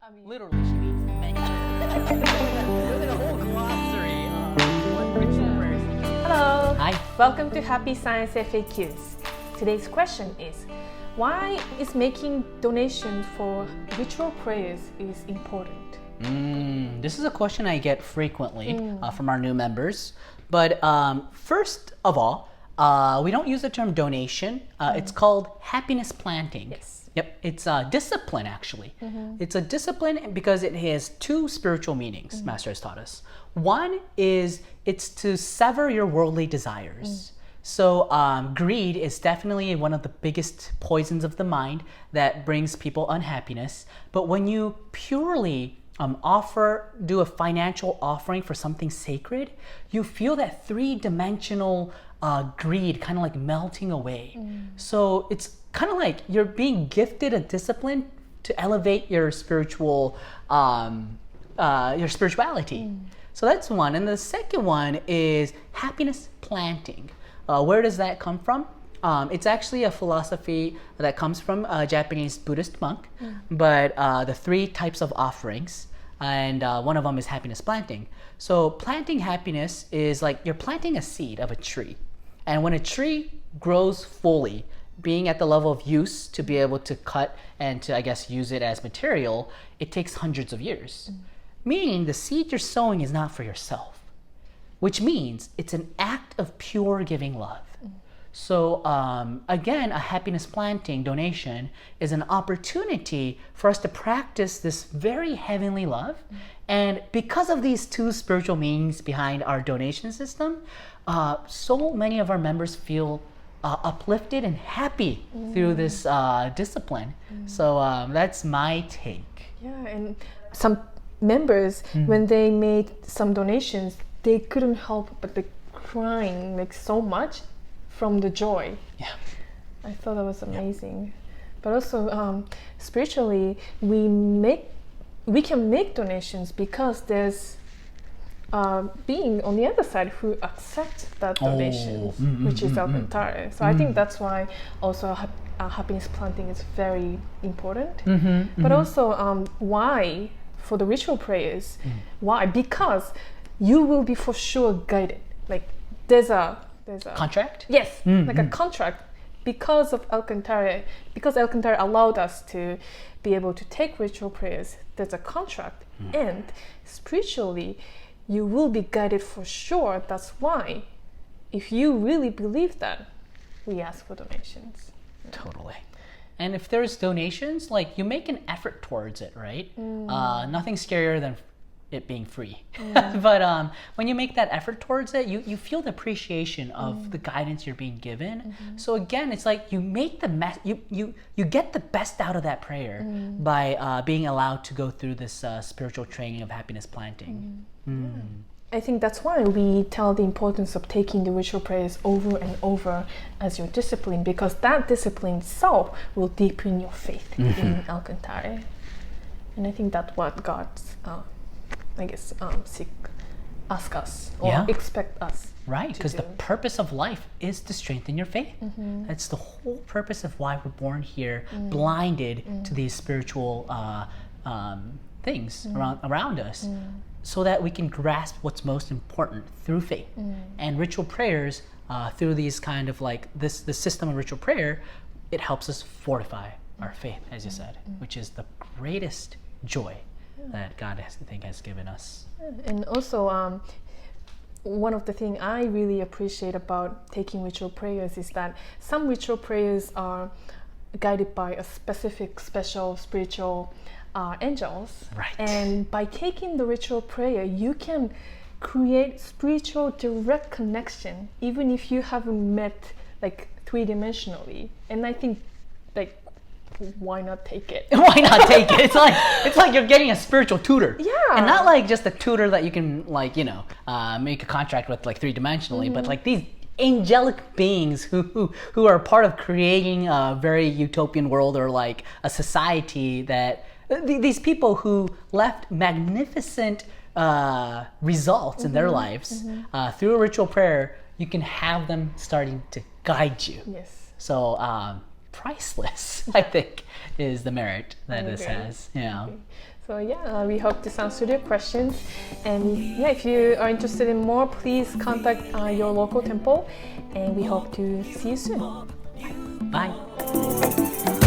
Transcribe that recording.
I mean, Literally, she means thank you. With a whole glossary of what ritual prayers mean. hello. Hi. Welcome to Happy Science FAQs. Today's question is, why is making donations for ritual prayers is important? This is a question I get frequently from our new members. But first of all, we don't use the term donation. It's called happiness planting. Yes. Yep, it's a discipline actually. It's a discipline because it has two spiritual meanings, Master has taught us. One is it's to sever your worldly desires. So greed is definitely one of the biggest poisons of the mind that brings people unhappiness. But when you purely do a financial offering for something sacred, you feel that three-dimensional greed kind of like melting away. So it's kind of like you're being gifted a discipline to elevate your spirituality. So that's one. And the second one is happiness planting. Where does that come from? It's actually a philosophy that comes from a Japanese Buddhist monk, but the three types of offerings, and one of them is happiness planting. So planting happiness is like you're planting a seed of a tree. And when a tree grows fully, being at the level of use to be able to cut and to, I guess, use it as material, it takes hundreds of years. Meaning the seed you're sowing is not for yourself, which means it's an act of pure giving love. So again, a happiness planting donation is an opportunity for us to practice this very heavenly love. And because of these two spiritual meanings behind our donation system, so many of our members feel uplifted and happy through this discipline. So that's my take. Yeah, and some members, when they made some donations, they couldn't help but the crying like so much from the joy. Yeah. I thought that was amazing. But also spiritually, we can make donations because there's being on the other side who accepts that donation, which is Alcantara. So I think that's why also happiness planting is very important. But also why for the ritual prayers? Why? Because you will be for sure guided. Like there's a Contract? Yes, like a contract because of Alcantara. Because Alcantara allowed us to be able to take ritual prayers. There's a contract, and spiritually, you will be guided for sure. That's why, if you really believe that, we ask for donations. Totally. And if there's donations, like you make an effort towards it, right? Nothing scarier than it being free. But when you make that effort towards it, you feel the appreciation of the guidance you're being given. So again, it's like you make you get the best out of that prayer by being allowed to go through this spiritual training of happiness planting. I think that's why we tell the importance of taking the ritual prayers over and over as your discipline, because that discipline itself will deepen your faith in Alcantara. And I think that's what God's ask us or expect us. Right, because the purpose of life is to strengthen your faith. That's the whole purpose of why we're born here, blinded to these spiritual things around us, so that we can grasp what's most important through faith. And ritual prayers, through these kind of like the system of ritual prayer, it helps us fortify our faith, as you said, which is the greatest joy that God has given us. And also, one of the things I really appreciate about taking ritual prayers is that some ritual prayers are guided by a special spiritual angels. Right. And by taking the ritual prayer, you can create spiritual direct connection, even if you haven't met like three-dimensionally. And I think like, why not take it? Why not take it? It's like you're getting a spiritual tutor. Yeah. And not like just a tutor that you can like, make a contract with like three-dimensionally, but like these angelic beings who are part of creating a very utopian world, or like a society that these people who left magnificent results in their lives through a ritual prayer. You can have them starting to guide you. Yes. So priceless, I think, is the merit that this has. Okay. So yeah, we hope this answered your questions. And yeah, if you are interested in more, please contact your local temple. And we hope to see you soon. Bye.